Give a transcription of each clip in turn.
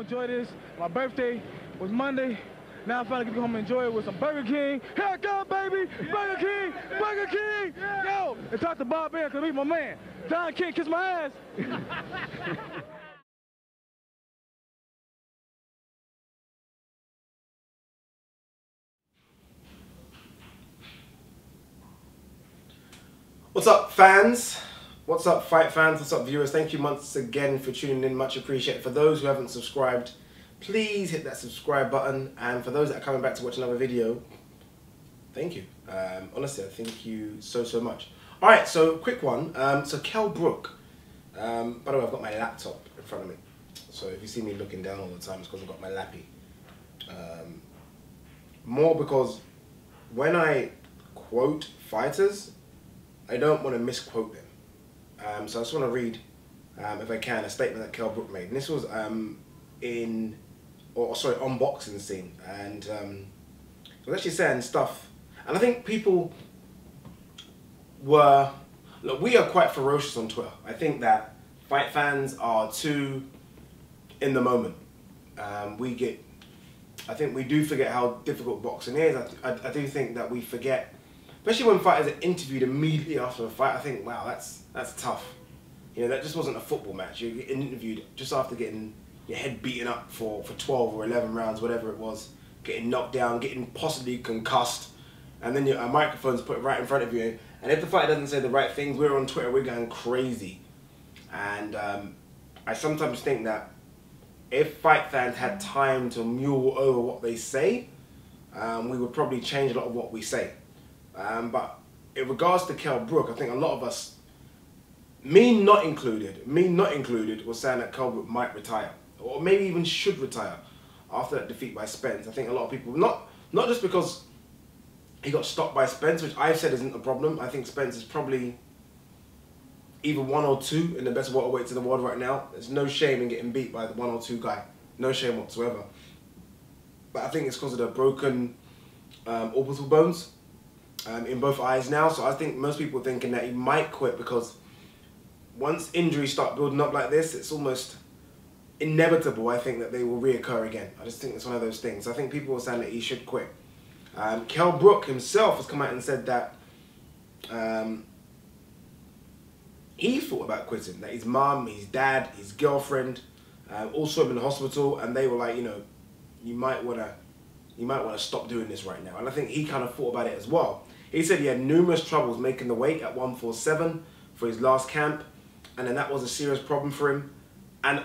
enjoy this. My birthday was Monday. Now I finally get to go home and enjoy it with some Burger King. Here I come, baby! Yeah. Burger King! Yeah. Burger King! Yeah. Yo! And talk to Bob Bear, because he's my man. Don can't kiss my ass. What's up, fans? What's up, fight fans? What's up, viewers? Thank you once again for tuning in. Much appreciated. For those who haven't subscribed, please hit that subscribe button. And for those that are coming back to watch another video, thank you. Honestly, I thank you so much. All right, so quick one. So Kell Brook. By the way, I've got my laptop in front of me. So if you see me looking down all the time, it's because I've got my lappy. More because when I quote fighters, I don't want to misquote them. So I just want to read, if I can, a statement that Kell Brook made. And this was unboxing scene. And he was actually saying stuff. And I think people were, look, we are quite ferocious on Twitter. I think that fight fans are too in the moment. I think we do forget how difficult boxing is. I do think that we forget, especially when fighters are interviewed immediately after a fight. I think, wow, that's tough. You know, that just wasn't a football match. You're getting interviewed just after getting your head beaten up for 12 or 11 rounds, whatever it was, getting knocked down, getting possibly concussed, and then a microphone's put right in front of you. And if the fighter doesn't say the right things, we're on Twitter, we're going crazy. And I sometimes think that if fight fans had time to mule over what they say, we would probably change a lot of what we say. But in regards to Kell Brook, I think a lot of us, me not included, was saying that Kell Brook might retire, or maybe even should retire after that defeat by Spence. I think a lot of people, not just because he got stopped by Spence, which I've said isn't a problem. I think Spence is probably either 1 or 2 in the best welterweights in the world right now. There's no shame in getting beat by the 1 or 2 guy. No shame whatsoever. But I think it's because of the broken orbital bones in both eyes now. So I think most people are thinking that he might quit because once injuries start building up like this, it's almost inevitable, I think, that they will reoccur again. I just think it's one of those things. I think people are saying that he should quit. Kell Brook himself has come out and said that he thought about quitting, that his mum, his dad, his girlfriend all saw him in the hospital, and they were like, you know, you might want to stop doing this right now. And I think he kind of thought about it as well. He said he had numerous troubles making the weight at 147 for his last camp, and then that was a serious problem for him. And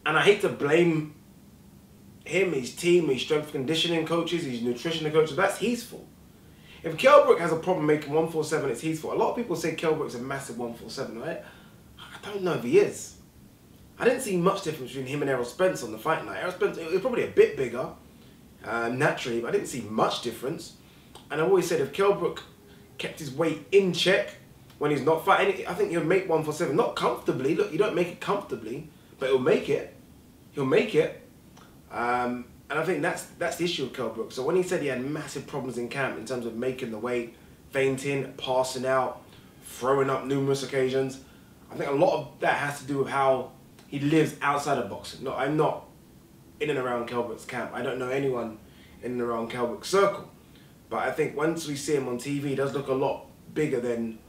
I hate to blame him, his team, his strength conditioning coaches, his nutrition coaches. That's his fault. If Kell Brook has a problem making 147, it's his fault. A lot of people say Kell Brook's a massive 147, right? I don't know if he is. I didn't see much difference between him and Errol Spence on the fight night. Errol Spence, it was probably a bit bigger, naturally, but I didn't see much difference. And I've always said if Kell Brook kept his weight in check when he's not fighting, I think he'll make 147. Not comfortably. Look, you don't make it comfortably, but he'll make it. He'll make it. And I think that's the issue with Kell Brook. So when he said he had massive problems in camp in terms of making the weight, fainting, passing out, throwing up numerous occasions, I think a lot of that has to do with how he lives outside of boxing. No, I'm not in and around Kell Brook's camp. I don't know anyone in and around Kell Brook's circle. But I think once we see him on TV, he does look a lot bigger than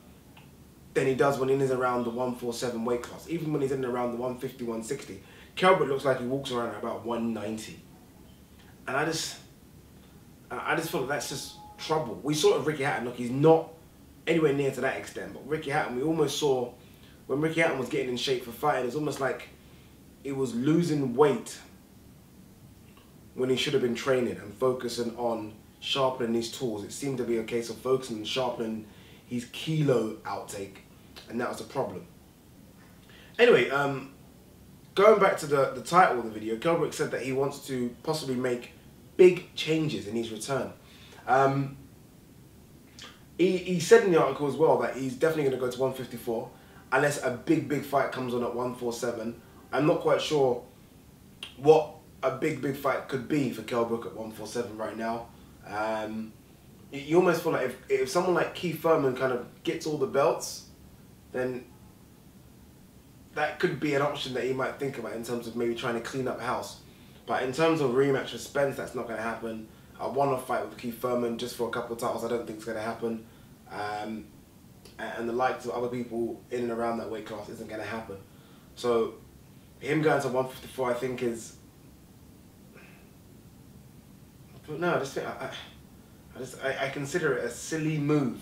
he does when he is around the 147 weight class. Even when he's in and around the 150, 160. Kell Brook looks like he walks around at about 190. And I just feel like that's just trouble. We saw it with Ricky Hatton. Look, he's not anywhere near to that extent. But Ricky Hatton, we almost saw, when Ricky Hatton was getting in shape for fighting, it's almost like he was losing weight when he should have been training and focusing on sharpening his tools. It seemed to be a case of focusing and sharpening his kilo outtake. And that was the problem. Anyway, going back to the title of the video, Kell Brook said that he wants to possibly make big changes in his return. He said in the article as well that he's definitely going to go to 154 unless a big fight comes on at 147. I'm not quite sure what a big fight could be for Kell Brook at 147 right now. You almost feel like if someone like Keith Thurman kind of gets all the belts, then that could be an option that he might think about in terms of maybe trying to clean up house. But in terms of rematch with Spence, that's not going to happen. A one-off fight with Keith Thurman just for a couple of titles, I don't think it's going to happen. And the likes of other people in and around that weight class isn't going to happen. So him going to 154, I think is. But no, I just think I consider it a silly move.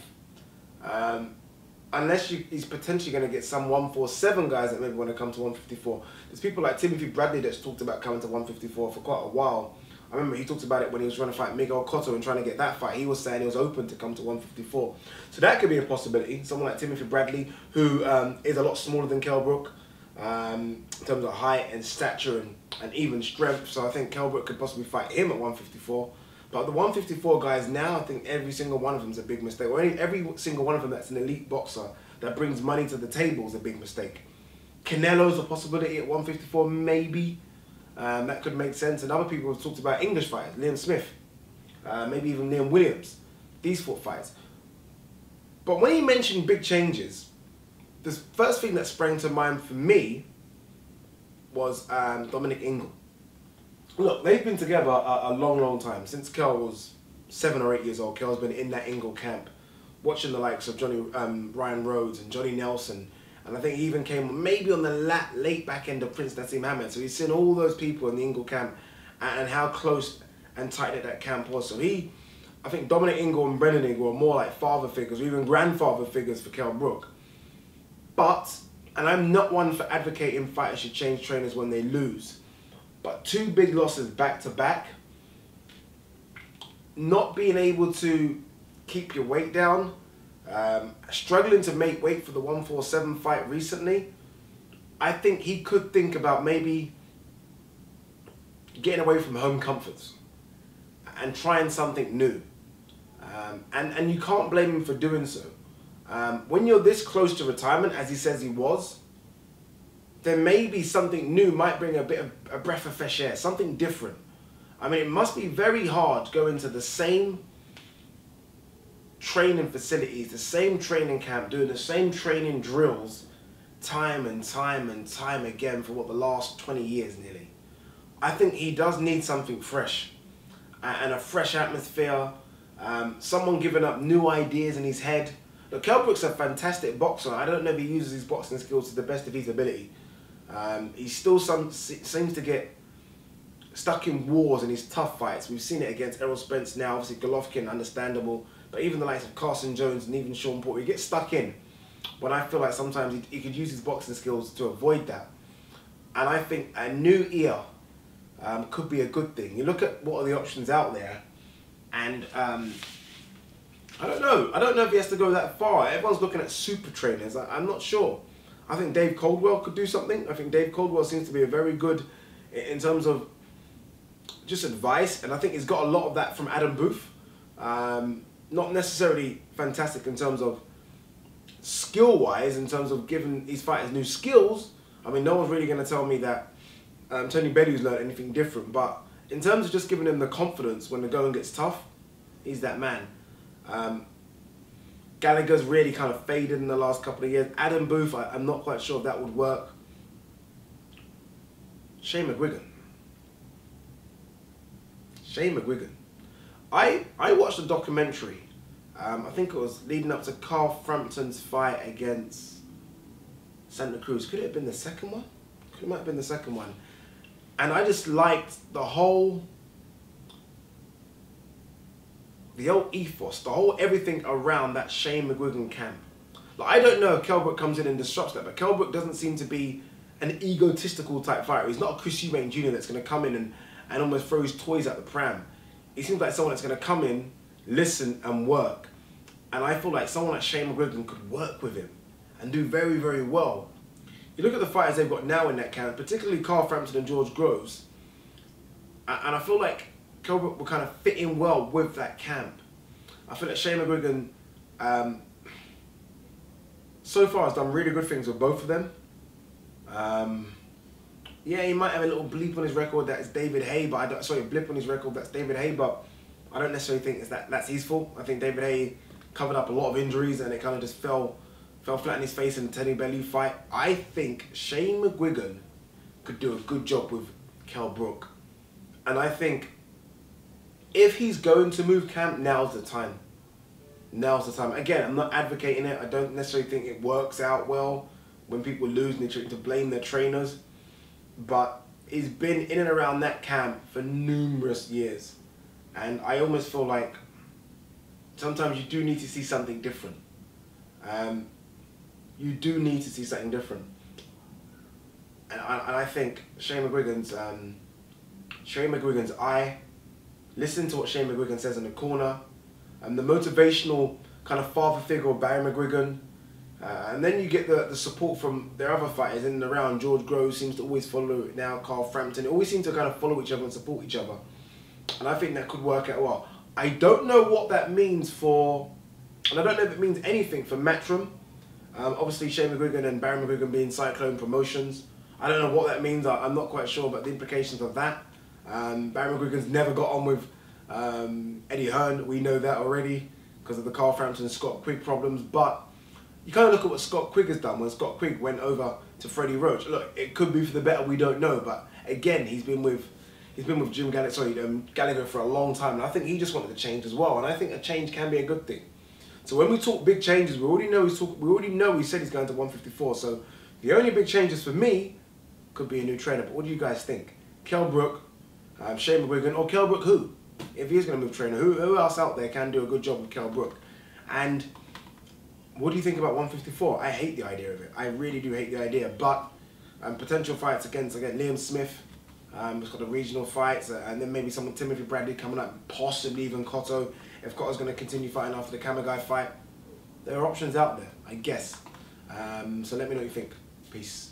Unless he's potentially going to get some 147 guys that maybe want to come to 154. There's people like Timothy Bradley that's talked about coming to 154 for quite a while. I remember he talked about it when he was trying to fight Miguel Cotto and trying to get that fight. He was saying he was open to come to 154. So that could be a possibility. Someone like Timothy Bradley, who is a lot smaller than Kell Brook in terms of height and stature and even strength. So I think Kell Brook could possibly fight him at 154. But the 154 guys now, I think every single one of them is a big mistake. Or every single one of them that's an elite boxer that brings money to the table is a big mistake. Canelo's a possibility at 154, maybe. That could make sense. And other people have talked about English fighters, Liam Smith, maybe even Liam Williams. These 4 fights. But when he mentioned big changes, the first thing that sprang to mind for me was Dominic Ingle. Look, they've been together a long, long time. Since Kell was 7 or 8 years old, Kell's been in that Ingle camp, watching the likes of Ryan Rhodes and Johnny Nelson. And I think he even came maybe on the late back end of Prince Nassim Hamed. So he's seen all those people in the Ingle camp and how close and tight that camp was. So I think Dominic Ingle and Brendan Ingle are more like father figures or even grandfather figures for Kell Brook. But, and I'm not one for advocating fighters should change trainers when they lose. But 2 big losses back to back, not being able to keep your weight down, struggling to make weight for the 147 fight recently, I think he could think about maybe getting away from home comforts and trying something new. And you can't blame him for doing so. When you're this close to retirement, as he says he was, then maybe something new might bring a breath of fresh air, something different. I mean, it must be very hard going to the same training facilities, the same training camp, doing the same training drills time and time and time again for the last 20 years nearly. I think he does need something fresh and a fresh atmosphere, someone giving up new ideas in his head. Look, Kell Brook's a fantastic boxer. I don't know if he uses his boxing skills to the best of his ability. He still seems to get stuck in wars in his tough fights. We've seen it against Errol Spence now, obviously Golovkin, understandable, but even the likes of Carson Jones and even Sean Porter, he gets stuck in when I feel like sometimes he could use his boxing skills to avoid that. And I think a new ear could be a good thing. You look at what are the options out there, and I don't know. I don't know if he has to go that far. Everyone's looking at super trainers. I'm not sure. I think Dave Coldwell could do something. I think Dave Coldwell seems to be a very good in terms of just advice, and I think he's got a lot of that from Adam Booth. Not necessarily fantastic in terms of skill-wise, in terms of giving these fighters new skills. I mean, no one's really going to tell me that Tony Bellew's learned anything different, but in terms of just giving him the confidence when the going gets tough, he's that man. Gallagher's really kind of faded in the last couple of years. Adam Booth, I'm not quite sure if that would work. Shane McGuigan. I watched a documentary, I think it was leading up to Carl Frampton's fight against Santa Cruz. Could it have been the second one? It might have been the second one. And I just liked the whole ethos, the whole everything around that Shane McGuigan camp. Like, I don't know if Kell Brook comes in and disrupts that, but Kell Brook doesn't seem to be an egotistical type fighter. He's not a Chris Eubank Jr. that's going to come in and almost throw his toys at the pram. He seems like someone that's going to come in, listen and work. And I feel like someone like Shane McGuigan could work with him and do very, very well. You look at the fighters they've got now in that camp, particularly Carl Frampton and George Groves, and I feel like Kell Brook will kind of fit in well with that camp. I feel like Shane McGuigan so far has done really good things with both of them. Yeah, he might have a little bleep on his record that's David Haye, but a blip on his record that's David Haye, but I don't necessarily think that's his fault. I think David Haye covered up a lot of injuries and it kind of just fell fell flat on his face in the Teddy Bellew fight. I think Shane McGuigan could do a good job with Kell Brook. And I think if he's going to move camp, now's the time. Now's the time. Again, I'm not advocating it. I don't necessarily think it works out well when people lose and they try to blame their trainers. But he's been in and around that camp for numerous years. And I almost feel like sometimes you do need to see something different. You do need to see something different. And I think Shane McGuigan's eye, listen to what Shane McGuigan says in the corner, and the motivational kind of father figure of Barry McGuigan, and then you get the support from their other fighters in and around. George Groves seems to always follow it now, Carl Frampton, always seem to kind of follow each other and support each other. And I think that could work out well. I don't know what that means for, and I don't know if it means anything for Matchroom. Obviously Shane McGuigan and Barry McGuigan being Cyclone Promotions. I don't know what that means. I'm not quite sure about the implications of that. Barry McGuigan's never got on with Eddie Hearn. We know that already because of the Carl Frampton and Scott Quigg problems. But you kind of look at what Scott Quigg has done when Scott Quigg went over to Freddie Roach. Look, it could be for the better. We don't know. But again, he's been with Jim Gallagher, Gallagher for a long time, and I think he just wanted to change as well. And I think a change can be a good thing. So when we talk big changes, we already know he said he's going to 154. So the only big changes for me could be a new trainer. But what do you guys think? Kell Brook, Shane McGuigan, or Kell Brook who? If he is going to move trainer, who else out there can do a good job with Kell Brook? And what do you think about 154? I hate the idea of it. I really do hate the idea. But potential fights against Liam Smith. It's got the regional fights, and then maybe someone, Timothy Bradley coming up, possibly even Cotto. If Cotto's going to continue fighting after the Kamagai fight, there are options out there, I guess. So let me know what you think. Peace.